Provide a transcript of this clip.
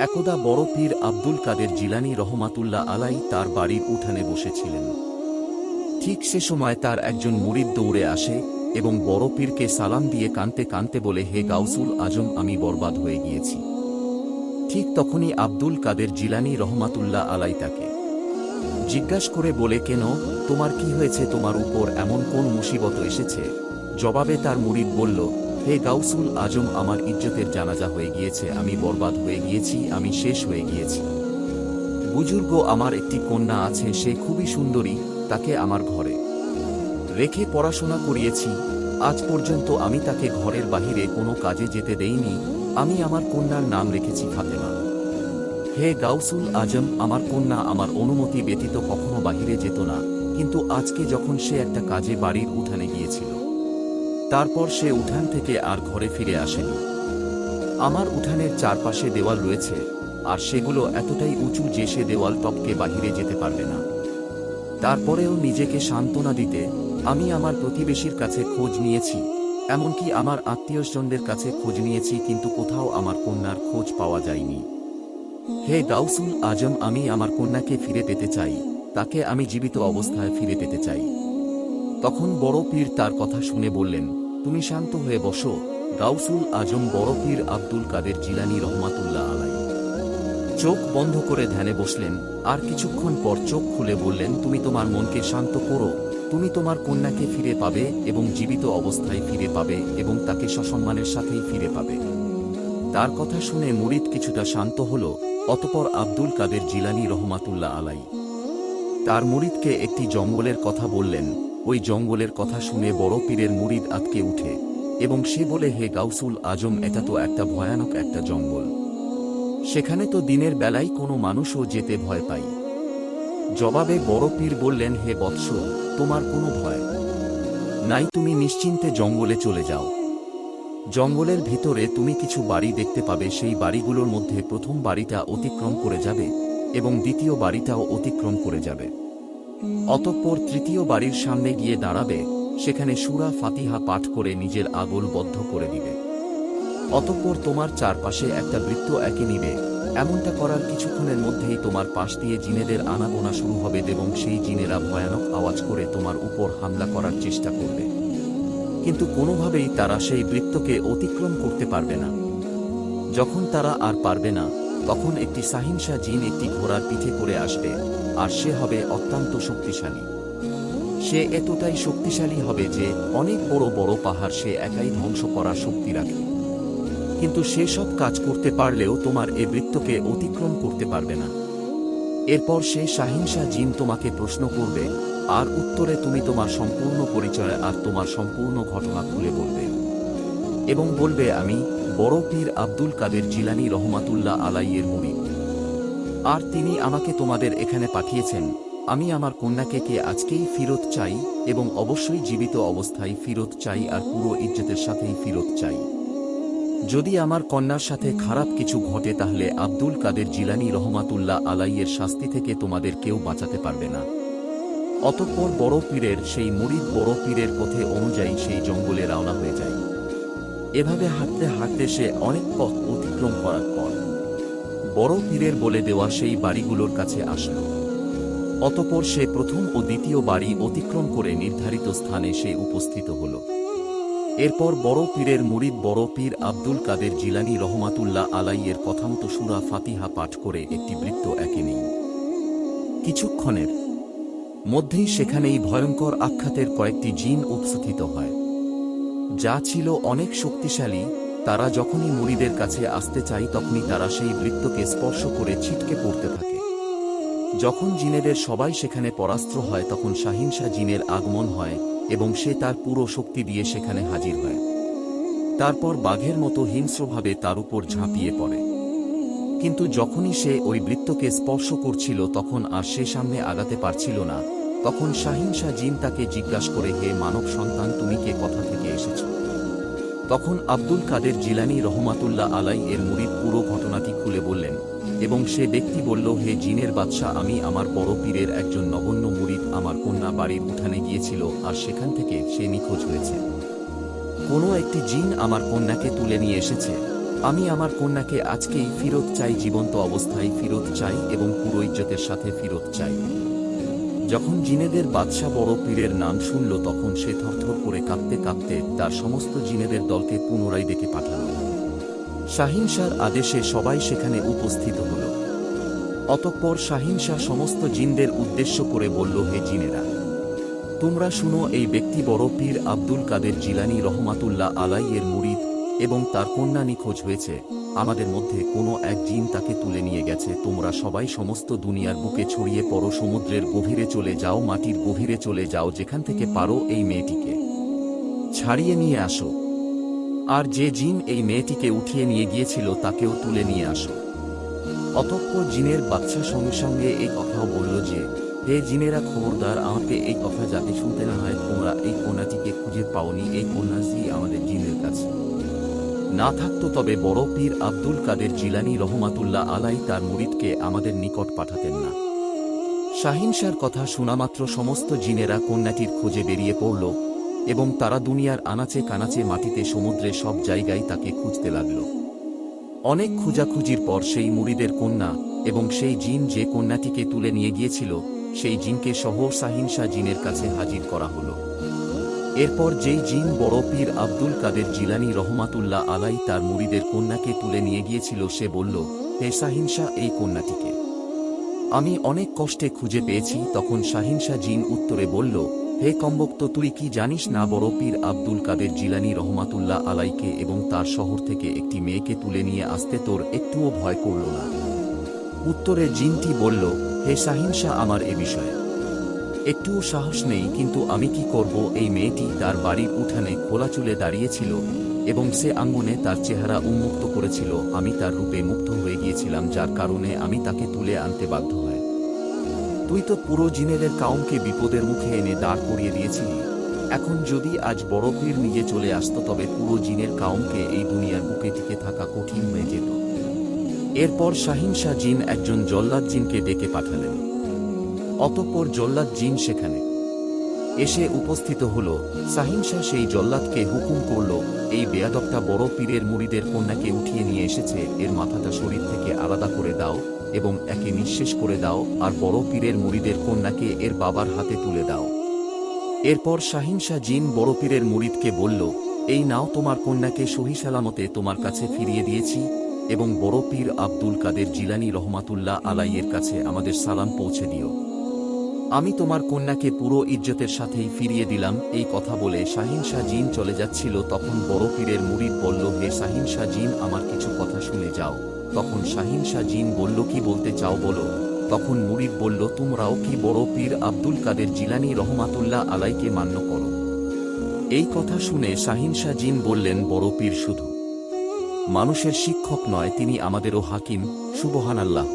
একদা বড় পীর আব্দুল কাদের জিলানী রহমাতুল্লাহ আলাই তার বাড়ির উঠানে বসেছিলেন। ঠিক সে সময় তার একজন মুরিদ দৌড়ে আসে এবং বড় পীরকে সালাম দিয়ে কাঁদতে কাঁদতে বলে, হে গাউসুল আজম, আমি বরবাদ হয়ে গিয়েছি। ঠিক তখনই আব্দুল কাদের জিলানী রহমাতুল্লাহ আলাই তাকে জিজ্ঞাসা করে বলে, কেন, তোমার কি হয়েছে, তোমার উপর এমন কোন মুসিবত এসেছে? জবাবে তার মুরিদ বলল, হে গাউসুল আজম, আমার ইজ্জতের জানাজা হয়ে গিয়েছে, আমি বরবাদ হয়ে গিয়েছি, আমি শেষ হয়ে গিয়েছি। বুজুর্গ, আমার একটি কন্যা আছে, সে খুবই সুন্দরী, তাকে আমার ঘরে রেখে পড়াশোনা করিয়েছি। আজ পর্যন্ত আমি তাকে ঘরের বাহিরে কোনো কাজে যেতে দেইনি। আমি আমার কন্যার নাম রেখেছি ফাতেমা। হে গাউসুল আজম, আমার কন্যা আমার অনুমতি ব্যতীত কখনো বাহিরে যেত না, কিন্তু আজকে যখন সে একটা কাজে বাড়ির উঠানে গিয়েছিল, তারপর সে উঠান থেকে আর ঘরে ফিরে আসেনি। আমার উঠানের চারপাশে দেওয়াল রয়েছে, আর সেগুলো এতটাই উঁচু যে সে দেওয়াল টপকে বাহিরে যেতে পারবে না। তারপরেও নিজেকে সান্ত্বনা দিতে আমি আমার প্রতিবেশীর কাছে খোঁজ নিয়েছি, এমনকি আমার আত্মীয়স্বজনদের কাছে খোঁজ নিয়েছি, কিন্তু কোথাও আমার কন্যার খোঁজ পাওয়া যায়নি। হে গাউসুল আজম, আমি আমার কন্যাকে ফিরে পেতে চাই, তাকে আমি জীবিত অবস্থায় ফিরে পেতে চাই। তখন বড় পীর তার কথা শুনে বললেন, তুমি শান্ত হয়ে বসো। গাউসুল আজম বড় পীর আব্দুল কাদের জিলানী রহমাতুল্লাহ আলাই চোখ বন্ধ করে ধ্যানে বসলেন, আর কিছুক্ষণ পর চোখ খুলে বললেন, তুমি তোমার মনকে শান্ত করো, তুমি তোমার কন্যাকে ফিরে পাবে এবং জীবিত অবস্থায় ফিরে পাবে এবং তাকে সসম্মানের সাথেই ফিরে পাবে। তার কথা শুনে মুরিদ কিছুটা শান্ত হল। অতপর আব্দুল কাদের জিলানী রহমাতুল্লাহ আলাই তার মুরিদকে একটি জঙ্গলের কথা বললেন। ওই জঙ্গলের কথা শুনে বড় পীরের মুরিদ আঁতকে উঠে এবং সে বলে, হে গাউসুল আজম, এটা তো একটা ভয়ানক একটা জঙ্গল, সেখানে তো দিনের বেলায় কোনো মানুষও যেতে ভয় পায়। জবাবে বড় পীর বললেন, হে বৎস, তোমার কোনো ভয় নাই, তুমি নিশ্চিন্তে জঙ্গলে চলে যাও। জঙ্গলের ভিতরে তুমি কিছু বাড়ি দেখতে পাবে, সেই বাড়িগুলোর মধ্যে প্রথম বাড়িটা অতিক্রম করে যাবে এবং দ্বিতীয় বাড়িটাও অতিক্রম করে যাবে। অতঃপর তৃতীয় বাড়ির সামনে গিয়ে দাঁড়াবে, সেখানে সূরা ফাতিহা পাঠ করে নিজের আগল বদ্ধ করে দিবে। অতঃপর তোমার চারপাশে একটা বৃত্ত এঁকে নিবে। এমনটা করার কিছুক্ষণের মধ্যেই তোমার পাশ দিয়ে জিনেদের আনাগোনা শুরু হবে এবং সেই জিনেরা ভয়ানক আওয়াজ করে তোমার উপর হামলা করার চেষ্টা করবে, কিন্তু কোনোভাবেই তারা সেই বৃত্তকে অতিক্রম করতে পারবে না। যখন তারা আর পারবে না, তখন একটি সাহিংসা জিন একটি ঘোড়ার পিঠে করে আসবে, আর সে হবে অত্যন্ত শক্তিশালী। সে এতটাই শক্তিশালী হবে যে অনেক বড় বড় পাহাড় সে একাই ধ্বংস করার শক্তি রাখে, কিন্তু সে সব কাজ করতে পারলেও তোমার এ বৃত্তকে অতিক্রম করতে পারবে না। এরপর সে সাহিংসা জিন তোমাকে প্রশ্ন করবে, আর উত্তরে তুমি তোমার সম্পূর্ণ পরিচয় আর তোমার সম্পূর্ণ ঘটনা খুলে বলবে এবং বলবে, আমি বড় পীর আব্দুল কাদের জিলানী রহমাতুল্লাহ আলাইয়ের মুরিদ, আর তিনি আমাকে তোমাদের এখানে পাঠিয়েছেন। আমি আমার কন্যাকে আজকেই ফিরত চাই এবং অবশ্যই জীবিত অবস্থায় ফিরত চাই, আর পুরো ইজ্জতের সাথেই ফিরত চাই। যদি আমার কন্যার সাথে খারাপ কিছু ঘটে তাহলে আব্দুল কাদের জিলানী রহমাতুল্লাহ আলাইয়ের শাস্তি থেকে তোমাদের কেউ বাঁচাতে পারবে না। অতঃপর বড় পীরের সেই মুরিদ বড় পীরের পথে অনুযায়ী সেই জঙ্গলে রওনা হয়ে যায়। এভাবে হাঁটতে হাঁটতে সে অনেক পথ অতিক্রম করার পর বড় পীরের বলে দেওয়া সেই বাড়িগুলোর কাছে আসল। অতঃপর সে প্রথম ও দ্বিতীয় বাড়ি অতিক্রম করে নির্ধারিত স্থানে সে উপস্থিত হল। এরপর বড় পীরের মুরিদ বড় পীর আব্দুল কাদের জিলানী রহমাতুল্লাহ আলাইয়ের কথামতো সূরা ফাতিহা পাঠ করে একটি বৃত্ত এঁকে নেই। কিছুক্ষণের মধ্যেই সেখানেই ভয়ঙ্কর আখ্যাতের কয়েকটি জিন উপস্থিত হয়, যা ছিল অনেক শক্তিশালী। তারা যখনই মুরিদের কাছে আসতে চায় তখনই তারা সেই বৃত্তকে স্পর্শ করে ছিটকে পড়তে থাকে। যখন জিনেদের সবাই সেখানে পরাস্ত হয় তখন সাহিংসা জিনের আগমন হয় এবং সে তার পুরো শক্তি দিয়ে সেখানে হাজির হয়। তারপর বাঘের মতো হিংস্রভাবে তার উপর ঝাঁপিয়ে পড়ে, কিন্তু যখনই সে ওই বৃত্তকে স্পর্শ করছিল তখন আর সে সামনে আগাতে পারছিল না। তখন সাহিংসা জিন তাকে জিজ্ঞাসা করে, হে মানব সন্তান, তুমি কে কোথা থেকে এসেছ? তখন আব্দুল কাদের জিলানী রহমাতুল্লাহ আলাই এর মুরিদ পুরো ঘটনাটি খুলে বললেন এবং সে ব্যক্তি বলল, হে জিনের বাদশা, আমি আমার বড় পীরের একজন নগণ্য মুরিদ, আমার কন্যা বাড়ির উঠানে গিয়েছিল আর সেখান থেকে সে নিখোঁজ হয়েছে। কোনো একটি জিন আমার কন্যাকে তুলে নিয়ে এসেছে। আমি আমার কন্যাকে আজকেই ফেরত চাই, জীবন্ত অবস্থায় ফেরত চাই এবং পুরো ইজ্জতের সাথে ফেরত চাই। যখন জিনেদের বাদশা বড় পীরের নাম শুনল তখন সে থরথর করে কাঁপতে কাঁপতে তার সমস্ত জিনেদের দলকে পুনরায় ডেকে পাঠাল। শাহিন শাহর আদেশে সবাই সেখানে উপস্থিত হল। অতঃপর শাহিন শাহ সমস্ত জিনদের উদ্দেশ্য করে বলল, হে জিনেরা, তোমরা শুনো, এই ব্যক্তি বড় পীর আব্দুল কাদের জিলানী রহমাতুল্লাহ আলাইয়ের মুরিদ এবং তার কন্যা নিখোঁজ হয়েছে। আমাদের মধ্যে কোনো এক জিন তাকে তুলে নিয়ে গেছে। তোমরা সবাই সমস্ত দুনিয়ার বুকে ছড়িয়ে পড়ো, সমুদ্রের গভীরে চলে যাও, মাটির গভীরে চলে যাও, যেখান থেকে পারো এই মেয়েটিকে ছাড়িয়ে নিয়ে আসো। আর যে জিন এই মেয়েটিকে উঠিয়ে নিয়ে গিয়েছিল তাকেও তুলে নিয়ে আসো। অতঃপর জিনের বাদশা সঙ্গে সঙ্গে এই কথাও বলল যে, হে জিনেরা, খবরদার, আমাকে এই কথা যাতে শুনতে না হয়। তোমরা এই কন্যাটিকে খুঁজে পাওনি। এই কন্যাটি আমাদের জিনের কাছে না থাকতো তবে বড় পীর আব্দুল কাদের জিলানী রহমাতুল্লাহ আলাই তার মুরিদকে আমাদের নিকট পাঠাতেন না। শাহিন শাহর কথা শোনামাত্র সমস্ত জিনেরা কন্যাটির খোঁজে বেরিয়ে পড়ল এবং তারা দুনিয়ার আনাচে কানাচে, মাটিতে, সমুদ্রে, সব জায়গায় তাকে খুঁজতে লাগল। অনেক খোঁজাখুঁজির পর সেই মুরিদের কন্যা এবং সেই জিন যে কন্যাটিকে তুলে নিয়ে গিয়েছিল সেই জিনকে সহ শাহিন শাহ জিনের কাছে হাজির করা হল। এরপর যেই জিন বড় পীর আব্দুল কাদের জিলানী রহমাতুল্লাহ আলাই তার মুরিদের কন্যাকে তুলে নিয়ে গিয়েছিল সে বলল, হে শাহিন শাহ, এই কন্যাটিকে আমি অনেক কষ্টে খুঁজে পেয়েছি। তখন শাহিন শাহ জিন উত্তরে বলল, হে কমবক্ত, তুই কি জানিস না বড় পীর আব্দুল কাদের জিলানী রহমাতুল্লাহ আলাইকে এবং তার শহর থেকে একটি মেয়েকে তুলে নিয়ে আসতে তোর একটুও ভয় করল না? উত্তরে জিনটি বলল, হে শাহিন শাহ, আমার এ বিষয়ে একটুও সাহস নেই, কিন্তু আমি কি করব? এই মেয়েটি তার বাড়ির উঠানে খোলা চুলে দাঁড়িয়েছিল এবং সে আঙ্গনে তার চেহারা উন্মুক্ত করেছিল। আমি তার রূপে মুগ্ধ হয়ে গিয়েছিলাম, যার কারণে আমি তাকে তুলে আনতে বাধ্য হই। তুই তো পুরো জিনেদের কাউমকে বিপদের মুখে এনে দাঁড় করিয়ে দিয়েছিলি। এখন যদি আজ বড় পীর নিজে চলে আসতো তবে পুরো জিনের কাউমকে এই দুনিয়ার বুকে টিকে থাকা কঠিন হয়ে যেত। এরপর শাহিন শাহ জিন একজন জল্লাদ জিনকে ডেকে পাঠালেন। অতঃপর জল্লাদ জিন সেখানে এসে উপস্থিত হল। শাহিন শাহ সেই জল্লাদকে হুকুম করল, এই বেয়াদবটা বড় পীরের মুরিদের কন্যাকে উঠিয়ে নিয়ে এসেছে, এর মাথাটা শরীর থেকে আলাদা করে দাও এবং একে নিঃশেষ করে দাও, আর বড় পীরের মুরিদের কন্যাকে এর বাবার হাতে তুলে দাও। এরপর শাহিন শাহ জিন বড় পীরের মুরিদকে বলল, এই নাও, তোমার কন্যাকে সহি সালামতে তোমার কাছে ফিরিয়ে দিয়েছি এবং বড় পীর আব্দুল কাদের জিলানী রহমাতুল্লাহ আলাইয়ের কাছে আমাদের সালাম পৌঁছে দিও। আমি তোমার কন্যাকে পুরো ইজ্জতের সাথেই ফিরিয়ে দিলাম। এই কথা বলে শাহিন শাহ জিন চলে যাচ্ছিল তখন বড় পীরের মুরিদ বলল, হে শাহিন শাহ জিন, আমার কিছু কথা শুনে যাও। তখন শাহিন শাহ জিন বলল, কি বলতে চাও বলো। তখন মুরিদ বলল, তোমরাও কি বড় পীর আব্দুল কাদের জিলানী রহমাতুল্লাহ আলাইকে মান্য করো? এই কথা শুনে শাহিন শাহ জিন বললেন, বড় পীর শুধু মানুষের শিক্ষক নয়, তিনি আমাদেরও হাকিম। সুবহানাল্লাহ।